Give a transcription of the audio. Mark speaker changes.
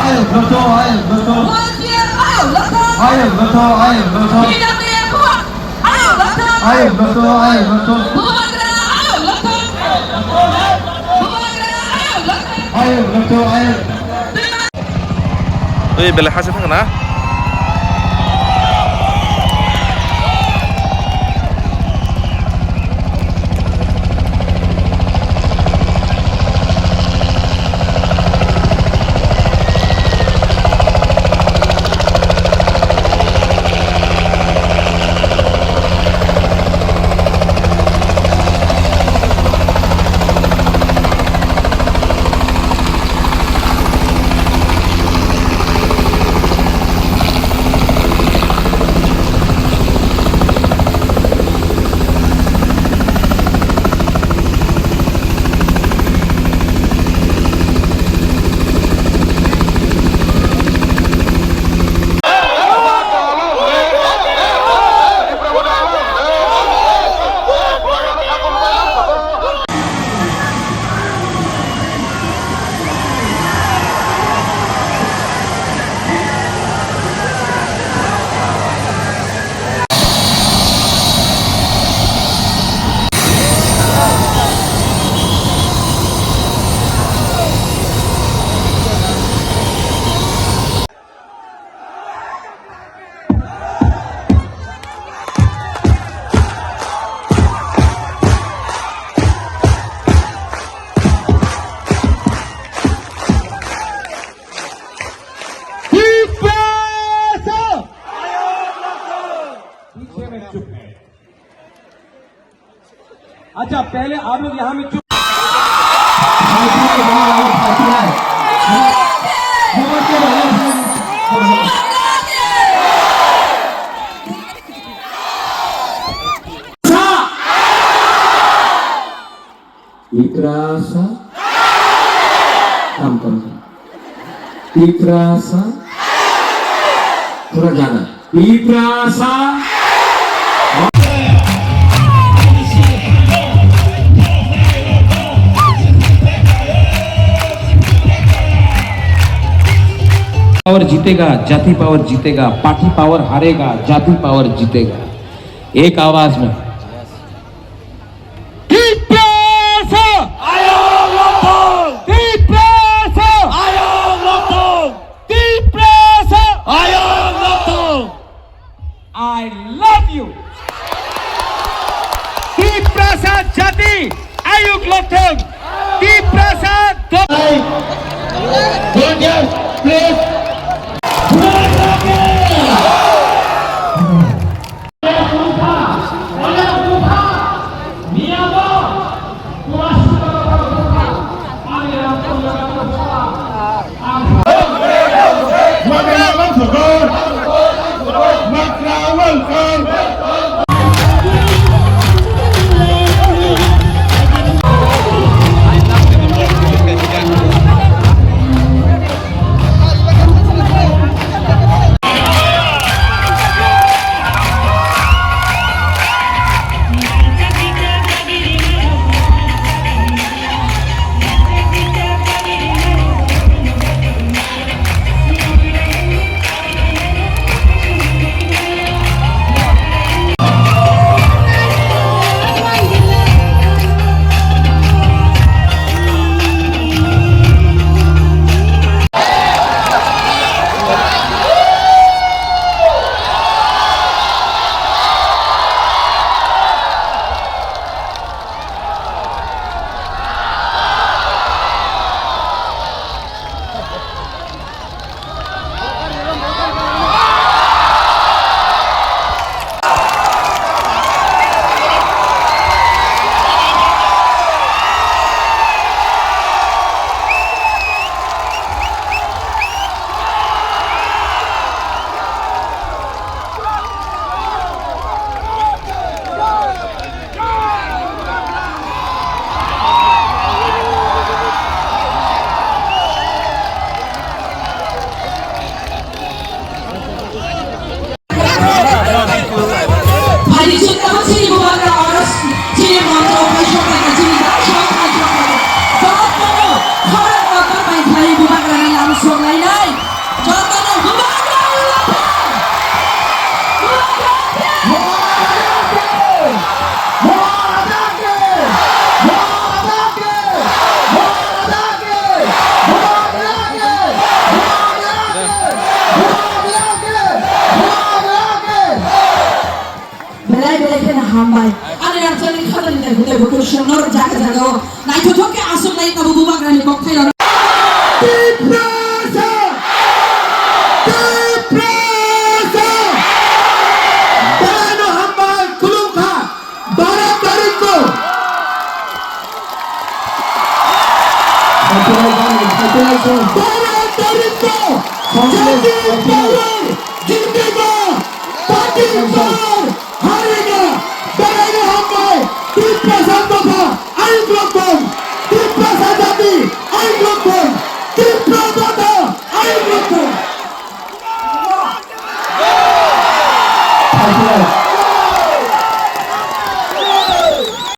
Speaker 1: 아유 그렇죠. 아유 그렇죠. 아유 그렇죠. 아유 그렇죠. 아유 그렇죠. 아유 그렇죠. 아유 그렇죠. 아유.
Speaker 2: बेलेग हासो थाङो ना
Speaker 3: अच्छा पहले आप लोग यहाँ में चुप
Speaker 4: Ikrasa Kam Ikrasa Pura jana Ikrasa power जीतेगा, जाति पावर जीतेगा, पार्टी पावर हारेगा, जाति पावर जीतेगा। एक आवाज में I love you. Deep Prasad Jati Ayuk Lothong. Deep Prasad. Please.
Speaker 2: hambai ani arjani khadani dai hudai buku shonor jaga jaga nai thoke asuk nai tabu bubagrani bokthai
Speaker 1: Thank you.